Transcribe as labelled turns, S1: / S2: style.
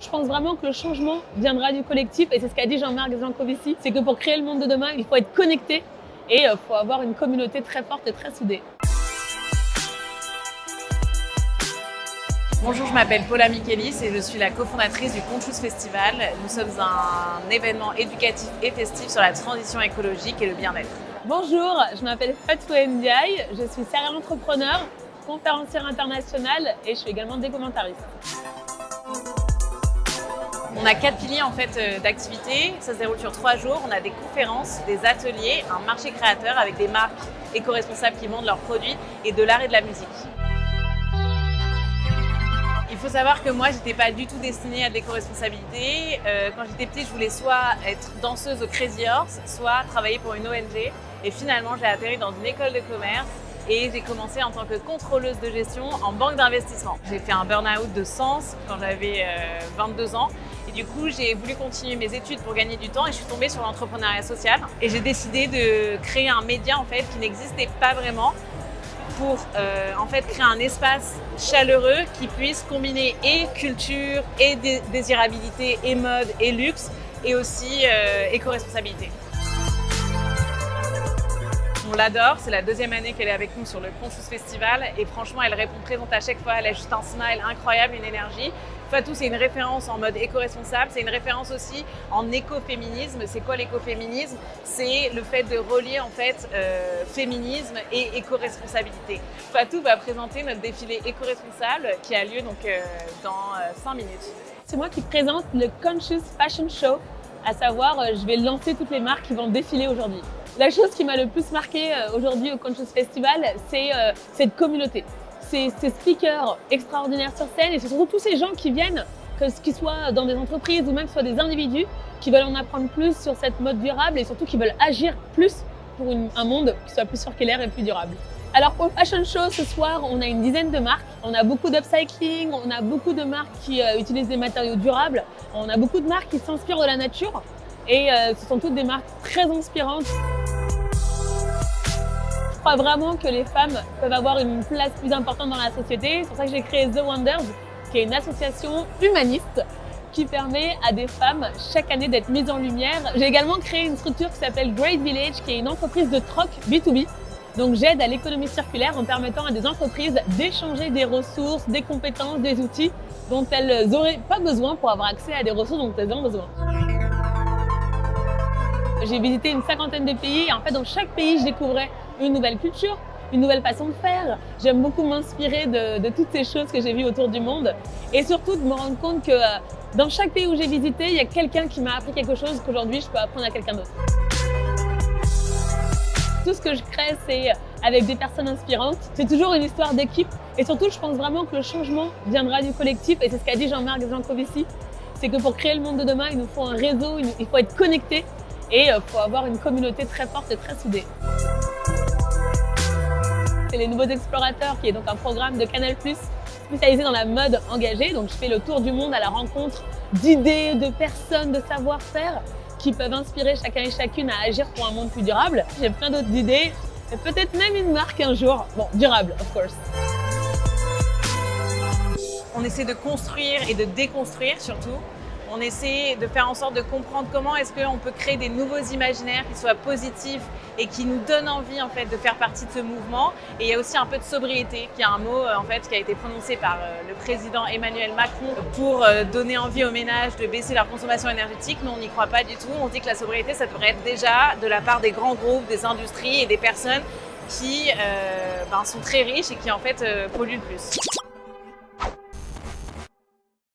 S1: Je pense vraiment que le changement viendra du collectif et c'est ce qu'a dit Jean-Marc Jancovici, c'est que pour créer le monde de demain, il faut être connecté et il faut avoir une communauté très forte et très soudée.
S2: Bonjour, je m'appelle Paula Michelis et je suis la cofondatrice du Conscious Festival. Nous sommes un événement éducatif et festif sur la transition écologique et le bien-être.
S1: Bonjour, je m'appelle Fatou Ndiaye, je suis serial entrepreneur, conférencière internationale et je suis également documentariste.
S2: On a 4 piliers en fait d'activités, ça se déroule sur 3 jours. On a des conférences, des ateliers, un marché créateur avec des marques éco-responsables qui vendent leurs produits et de l'art et de la musique. Il faut savoir que moi, j'étais pas du tout destinée à de l'éco-responsabilité. Quand j'étais petite, je voulais soit être danseuse au Crazy Horse, soit travailler pour une ONG. Et finalement, j'ai atterri dans une école de commerce et j'ai commencé en tant que contrôleuse de gestion en banque d'investissement. J'ai fait un burn-out de sens quand j'avais 22 ans. Et du coup, j'ai voulu continuer mes études pour gagner du temps et je suis tombée sur l'entrepreneuriat social. Et j'ai décidé de créer un média en fait qui n'existait pas vraiment pour en fait créer un espace chaleureux qui puisse combiner et culture, et désirabilité, et mode, et luxe, et aussi éco-responsabilité. On l'adore, c'est la 2e année qu'elle est avec nous sur le Conscious Festival et franchement elle répond présente à chaque fois, elle a juste un smile incroyable, une énergie. Fatou, c'est une référence en mode éco-responsable, c'est une référence aussi en écoféminisme. C'est quoi l'écoféminisme? C'est le fait de relier en fait féminisme et éco-responsabilité. Fatou va présenter notre défilé éco-responsable qui a lieu donc dans 5 minutes.
S1: C'est moi qui présente le Conscious Fashion Show, à savoir je vais lancer toutes les marques qui vont défiler aujourd'hui. La chose qui m'a le plus marqué aujourd'hui au Conscious Festival, c'est cette communauté. Ces speakers extraordinaires sur scène et c'est surtout tous ces gens qui viennent, qu'ils soient dans des entreprises ou même soit des individus, qui veulent en apprendre plus sur cette mode durable et surtout qui veulent agir plus pour un monde qui soit plus circulaire et plus durable. Alors pour le Fashion Show, ce soir, on a une dizaine de marques. On a beaucoup d'upcycling, on a beaucoup de marques qui utilisent des matériaux durables, on a beaucoup de marques qui s'inspirent de la nature et ce sont toutes des marques très inspirantes. Je crois vraiment que les femmes peuvent avoir une place plus importante dans la société. C'est pour ça que j'ai créé The Wonders, qui est une association humaniste qui permet à des femmes chaque année d'être mises en lumière. J'ai également créé une structure qui s'appelle Great Village, qui est une entreprise de troc B2B. Donc j'aide à l'économie circulaire en permettant à des entreprises d'échanger des ressources, des compétences, des outils dont elles n'auraient pas besoin pour avoir accès à des ressources dont elles ont besoin. J'ai visité une 50aine de pays et en fait dans chaque pays je découvrais une nouvelle culture, une nouvelle façon de faire. J'aime beaucoup m'inspirer de toutes ces choses que j'ai vues autour du monde et surtout de me rendre compte que dans chaque pays où j'ai visité, il y a quelqu'un qui m'a appris quelque chose qu'aujourd'hui je peux apprendre à quelqu'un d'autre. Tout ce que je crée, c'est avec des personnes inspirantes. C'est toujours une histoire d'équipe et surtout je pense vraiment que le changement viendra du collectif et c'est ce qu'a dit Jean-Marc Jancovici, c'est que pour créer le monde de demain, il nous faut un réseau, il faut être connecté et il faut avoir une communauté très forte et très soudée. C'est les Nouveaux Explorateurs, qui est donc un programme de Canal+, spécialisé dans la mode engagée. Donc je fais le tour du monde à la rencontre d'idées, de personnes, de savoir-faire qui peuvent inspirer chacun et chacune à agir pour un monde plus durable. J'ai plein d'autres idées, et peut-être même une marque un jour. Bon, durable, of course.
S2: On essaie de construire et de déconstruire surtout. On essaie de faire en sorte de comprendre comment est-ce qu'on peut créer des nouveaux imaginaires qui soient positifs et qui nous donnent envie en fait de faire partie de ce mouvement. Et il y a aussi un peu de sobriété, qui est un mot en fait qui a été prononcé par le président Emmanuel Macron pour donner envie aux ménages de baisser leur consommation énergétique. Nous on n'y croit pas du tout. On dit que la sobriété ça devrait être déjà de la part des grands groupes, des industries et des personnes qui sont très riches et qui en fait polluent le plus.